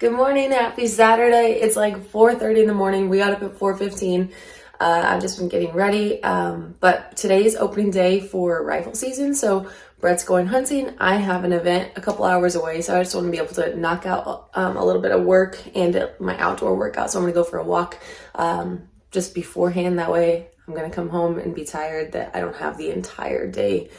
Good morning, happy Saturday. It's like 4:30 in the morning. We got up at 4:15. I've just been getting ready, but today is opening day for rifle season, so Brett's going hunting. I have an event a couple hours away, so I just want to be able to knock out a little bit of work and my outdoor workout, so I'm going to go for a walk just beforehand. That way I'm going to come home and be tired that I don't have the entire day,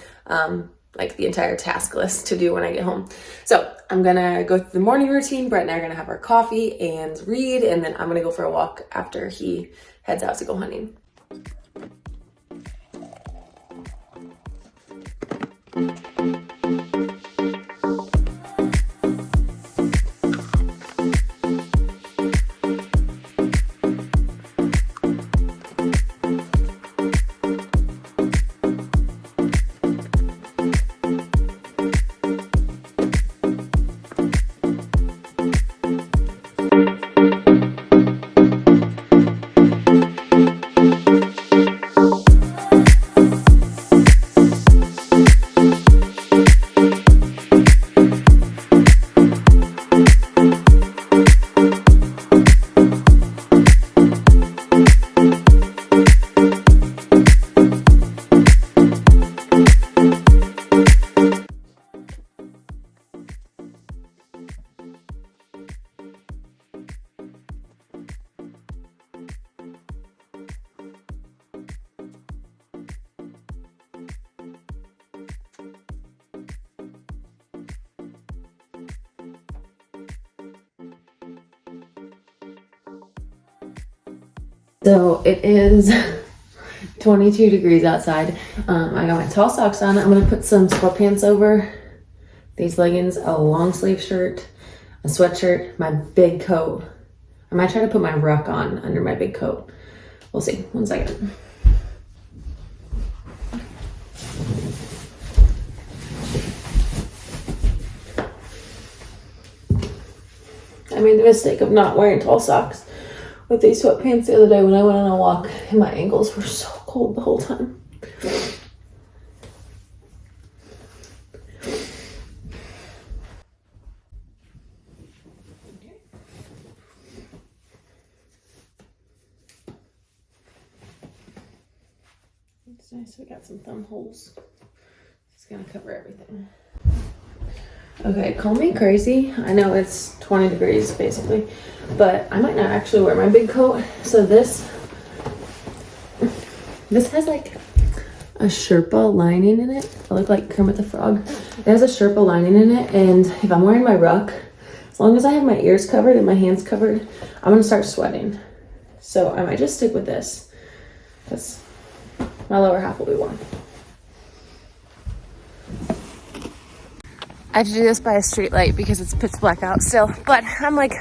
like the entire task list to do when I get home. So I'm gonna go through the morning routine. Brett and I are gonna have our coffee and read, and then I'm gonna go for a walk after he heads out to go hunting. So it is 22 degrees outside. I got my tall socks on. I'm gonna put some sweatpants over these leggings, a long sleeve shirt, a sweatshirt, my big coat. I might try to put my ruck on under my big coat. We'll see. 1 second. I made the mistake of not wearing tall socks with these sweatpants the other day when I went on a walk, and my ankles were so cold the whole time. It's nice we got some thumb holes. It's gonna cover everything. Okay, call me crazy. I know it's 20 degrees basically, but I might not actually wear my big coat. So this has like a Sherpa lining in it. I look like Kermit the Frog. It has a Sherpa lining in it, and if I'm wearing my ruck, as long as I have my ears covered and my hands covered, I'm gonna start sweating. So I might just stick with this because my lower half will be warm. I have to do this by a street light because it's pitch black out still, but I'm like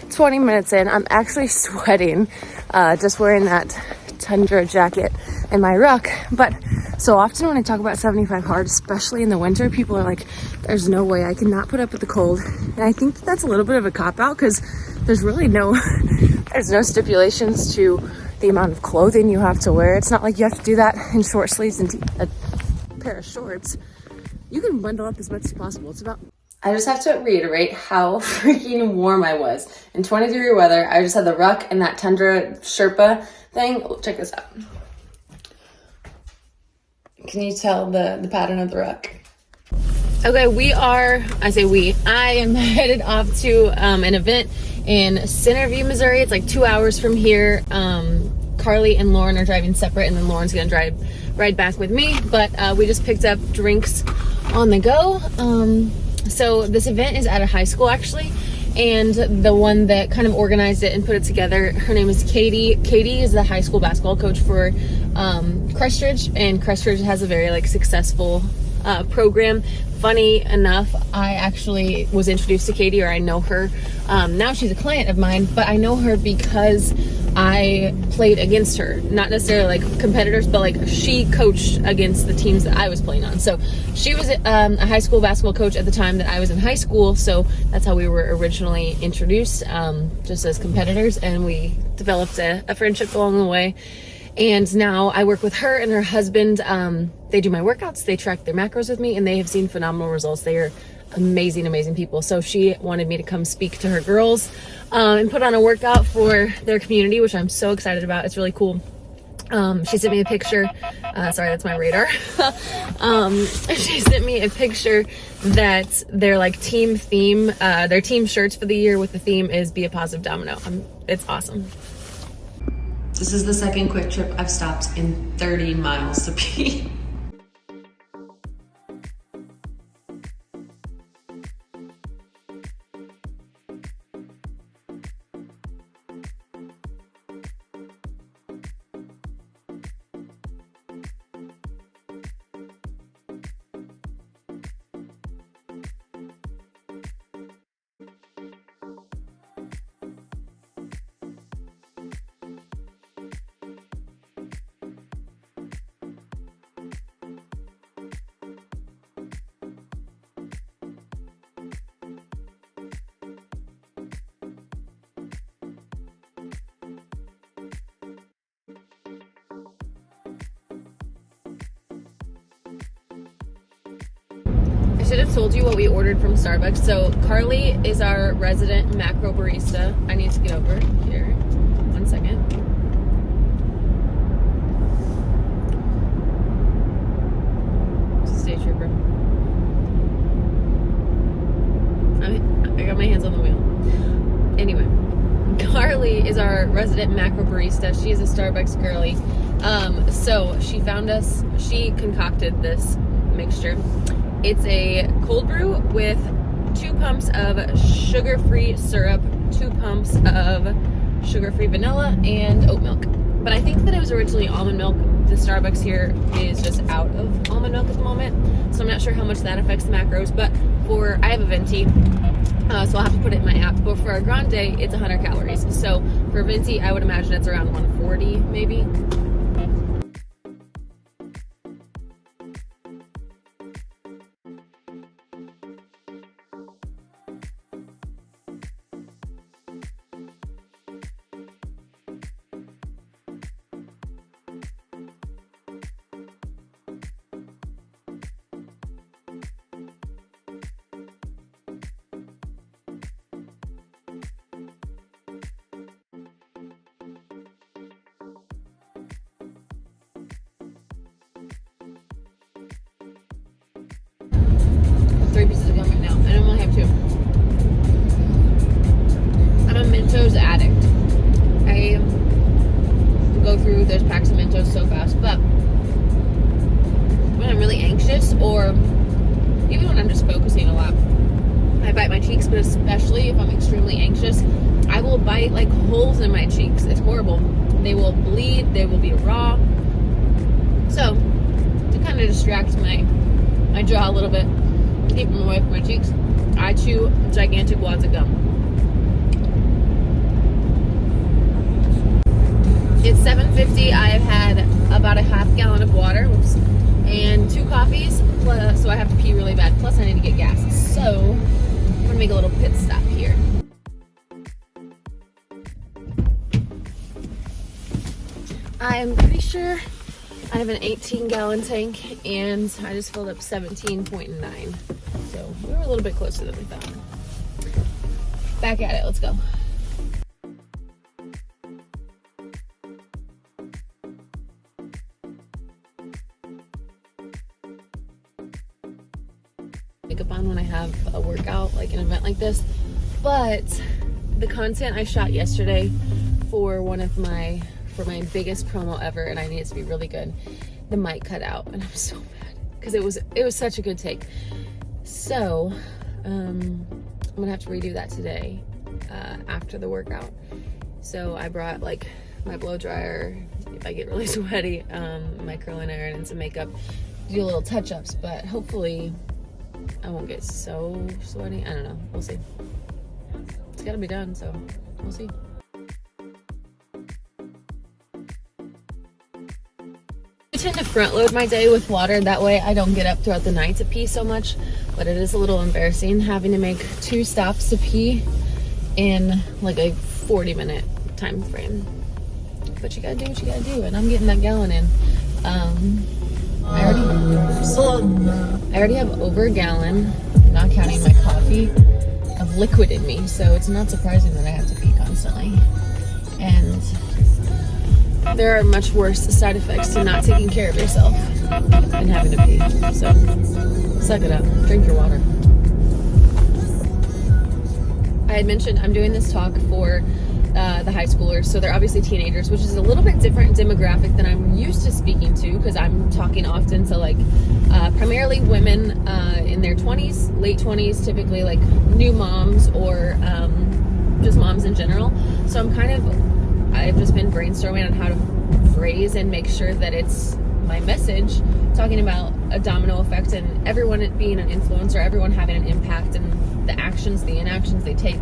20 minutes in. I'm actually sweating, just wearing that tundra jacket and my ruck. But so often when I talk about 75 hard, especially in the winter, people are like, there's no way I cannot put up with the cold. And I think that's a little bit of a cop-out because there's really there's no stipulations to the amount of clothing you have to wear. It's not like you have to do that in short sleeves and a pair of shorts. You can bundle up as much as possible. I just have to reiterate how freaking warm I was. In 20-degree weather, I just had the ruck and that tundra Sherpa thing. Oh, check this out. Can you tell the pattern of the ruck? Okay, I am headed off to an event in Centerview, Missouri. It's like 2 hours from here. Carly and Lauren are driving separate, and then Lauren's gonna ride back with me. But we just picked up drinks on the go. So this event is at a high school actually, and the one that kind of organized it and put it together, her name is Katie. Katie is the high school basketball coach for Crest Ridge, and Crest Ridge has a very successful program. Funny enough, I actually was introduced to Katie, or I know her. Now she's a client of mine, but I know her because I played against her. Not necessarily competitors, but she coached against the teams that I was playing on. So she was a high school basketball coach at the time that I was in high school. So that's how we were originally introduced, just as competitors, and we developed a friendship along the way. And now I work with her and her husband. They do my workouts, they track their macros with me, and they have seen phenomenal results. They are amazing people. So she wanted me to come speak to her girls and put on a workout for their community, which I'm so excited about. It's really cool. She sent me a picture. Sorry, that's my radar. She sent me a picture that their like team theme, their team shirts for the year with the theme is Be a Positive Domino. It's awesome. This is the second quick trip I've stopped in 30 miles to pee. I should have told you what we ordered from Starbucks. So Carly is our resident macro barista. I need to get over here. 1 second. It's a state trooper. I got my hands on the wheel. Anyway, Carly is our resident macro barista. She is a Starbucks girly. So she found us, she concocted this mixture. It's a cold brew with 2 pumps of sugar-free syrup, 2 pumps of sugar-free vanilla, and oat milk. But I think that it was originally almond milk. The Starbucks here is just out of almond milk at the moment, so I'm not sure how much that affects the macros. But I have a venti, so I'll have to put it in my app. But for a grande, it's 100 calories. So for venti, I would imagine it's around 140 maybe. Three pieces of gum right now, and I only have 2. I'm a Mentos addict. I go through those packs of Mentos so fast, but when I'm really anxious, or even when I'm just focusing a lot, I bite my cheeks. But especially if I'm extremely anxious, I will bite like holes in my cheeks. It's horrible. They will bleed, they will be raw. So to kind of distract my jaw a little bit, keep them away from my cheeks, I chew gigantic wads of gum. It's 7:50. I have had about a half gallon of water, and 2 coffees, so I have to pee really bad, plus I need to get gas. So I'm gonna make a little pit stop here. I'm pretty sure I have an 18-gallon tank, and I just filled up 17.9. So we were a little bit closer than we thought. Back at it, let's go. Makeup on when I have a workout, like an event like this. But the content I shot yesterday for my biggest promo ever, and I need it to be really good, the mic cut out, and I'm so mad because it was such a good take. So I'm gonna have to redo that today after the workout. So I brought like my blow dryer if I get really sweaty, my curling iron, and some makeup to do little touch-ups, but hopefully I won't get so sweaty. I don't know, we'll see. It's gotta be done, so we'll see. I tend to front load my day with water, that way I don't get up throughout the night to pee so much, but it is a little embarrassing having to make 2 stops to pee in like a 40-minute time frame. But you gotta do what you gotta do, and I'm getting that gallon in. I already have over a gallon, not not counting my coffee, of liquid in me. So it's not surprising that I have to pee constantly. And there are much worse side effects to not taking care of yourself than having to pee. So suck it up. Drink your water. I had mentioned I'm doing this talk for the high schoolers, so they're obviously teenagers, which is a little bit different demographic than I'm used to speaking to, because I'm talking often to like primarily women in their 20s, late 20s, typically like new moms or just moms in general. So I've just been brainstorming on how to phrase and make sure that it's my message talking about a domino effect and everyone being an influencer, everyone having an impact, and the actions, the inactions they take,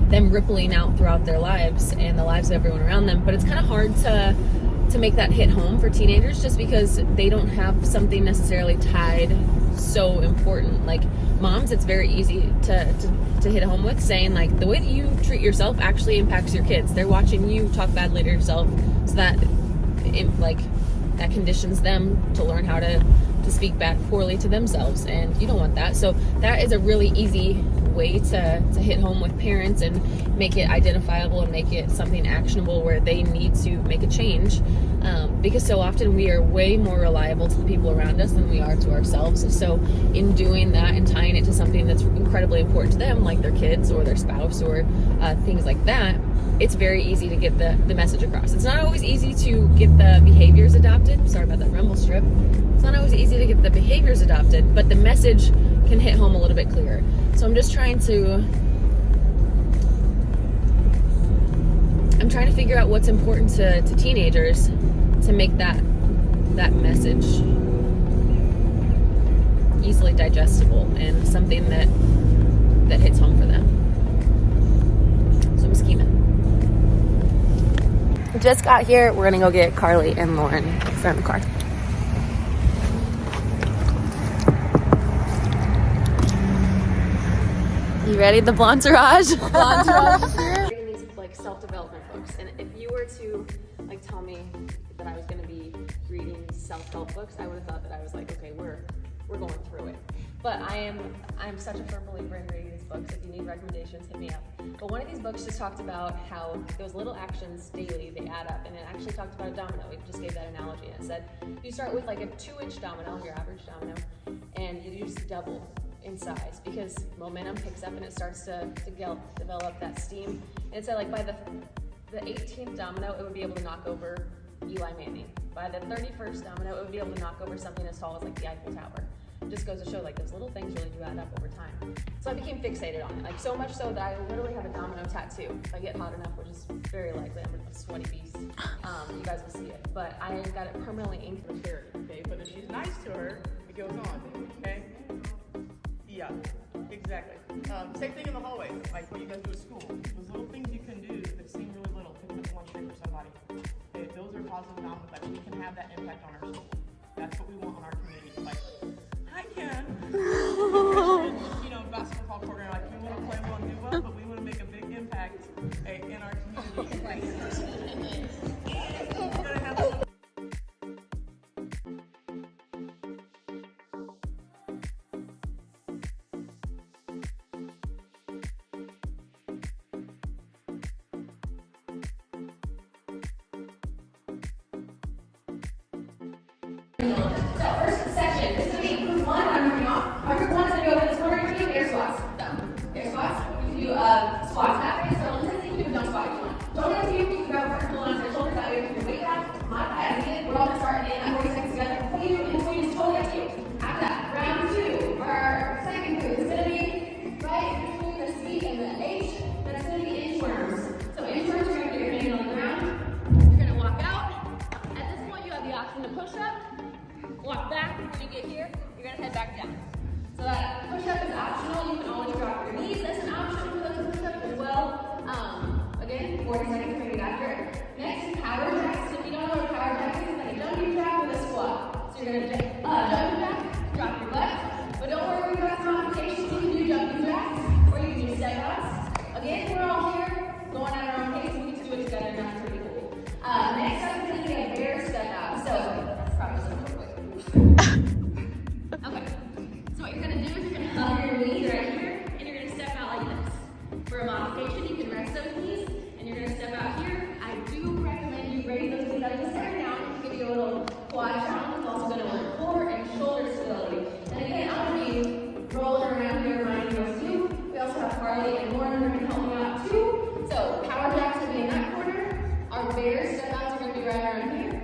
them rippling out throughout their lives and the lives of everyone around them. But it's kind of hard to make that hit home for teenagers, just because they don't have something necessarily tied so important. Like moms, it's very easy to hit home with, saying like the way that you treat yourself actually impacts your kids. They're watching you talk badly to yourself, so that that conditions them to learn how to speak back poorly to themselves, and you don't want that. So that is a really easy way to hit home with parents and make it identifiable and make it something actionable where they need to make a change, because so often we are way more reliable to the people around us than we are to ourselves. So in doing that and tying it to something that's incredibly important to them, like their kids or their spouse or things like that, it's very easy to get the message across. It's not always easy to get the behaviors adopted. Sorry about that rumble strip. It's not always easy to get the behaviors adopted, but the message can hit home a little bit clearer. So I'm trying to figure out what's important to teenagers to make that message easily digestible and something that hits home for them. So I'm scheming. Just got here. We're gonna go get Carly and Lauren from the car. You ready? The Blonderage? Blonderage is here. Reading these like self-development books, and if you were to like tell me that I was going to be reading self-help books, I would have thought that I was like, okay, we're going through it. But I'm such a firm believer in reading these books. If you need recommendations, hit me up. But one of these books just talked about how those little actions daily, they add up, and it actually talked about a domino. It just gave that analogy, and it said you start with like a 2-inch domino, your average domino, and you just double in size, because momentum picks up and it starts to develop that steam. And it said like by the 18th domino, it would be able to knock over Eli Manning. By the 31st domino, it would be able to knock over something as tall as like the Eiffel Tower. It just goes to show like those little things really do add up over time. So I became fixated on it, like so much so that I literally have a domino tattoo. If I get hot enough, which is very likely, I'm a sweaty beast. You guys will see it, but I got it permanently inked with charity. Okay, but if she's nice to her, it goes on. Okay. Yeah, exactly. Same thing in the hallway, like what you guys do at school. Those little things you can do that seem really little, picking up one street for somebody. Okay, those are positive dominoes, like we can have that impact on our school. That's what we want on our community. Like, I can. Basketball program, like we want to play well and do well, but we want to make a big impact in our community. Like, we're gonna have a first section, this is going to be group 1. I'm moving off. Group 1 is going to go over this corner. You're going to do air squats. Air squats. You can do squats that way. So let's see if you don't squat if you want. Don't have to do For a modification, you can rest those knees, and you're gonna step out here. I do recommend you raise those knees up to center down, give you a little quad challenge. It's also gonna work core and shoulder stability. And again, I'm gonna be rolling around here, reminding those two. We also have Carly and Lauren who are gonna help me out too. So power jacks will be in that corner. Our bear step outs are gonna be right around here.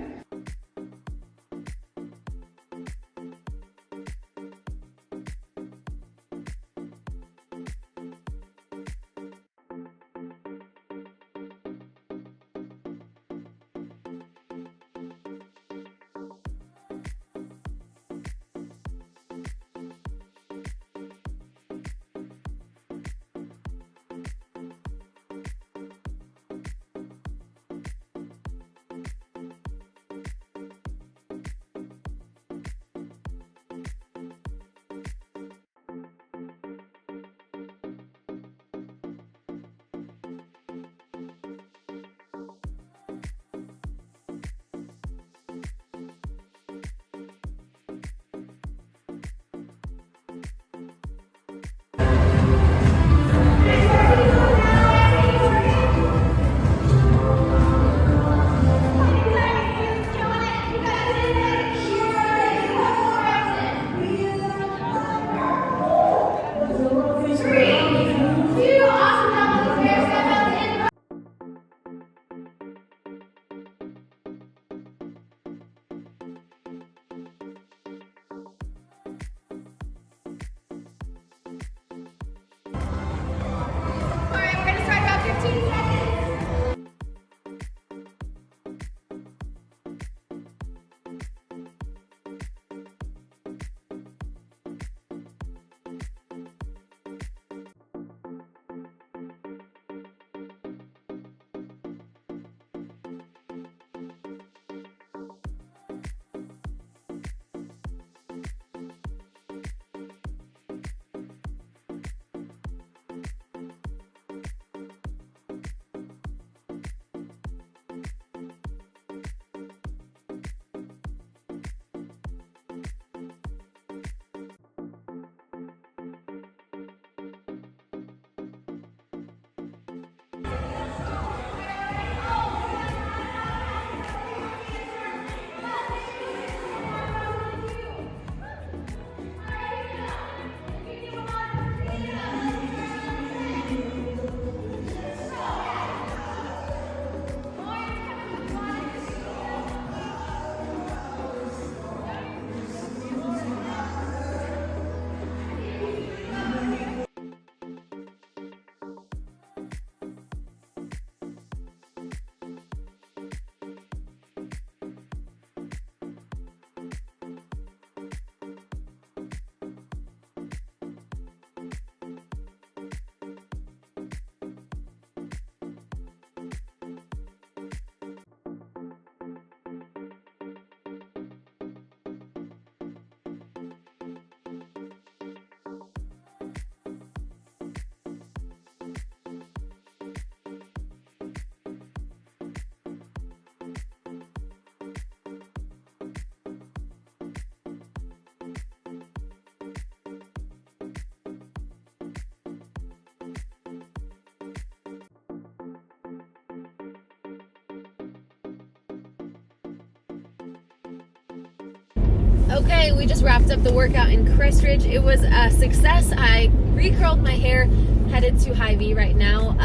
Okay, we just wrapped up the workout in Crest Ridge. It was a success. I recurled my hair, headed to Hy-Vee right now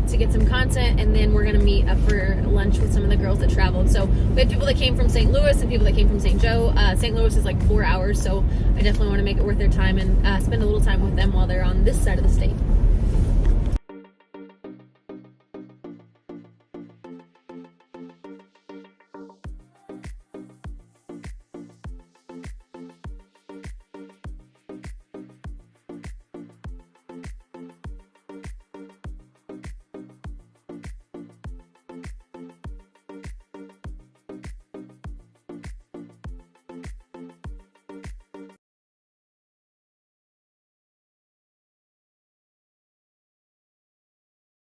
to get some content, and then we're gonna meet up for lunch with some of the girls that traveled. So we had people that came from St. Louis and people that came from St. Joe. St. Louis is like 4 hours, so I definitely want to make it worth their time and spend a little time with them while they're on this side of the state.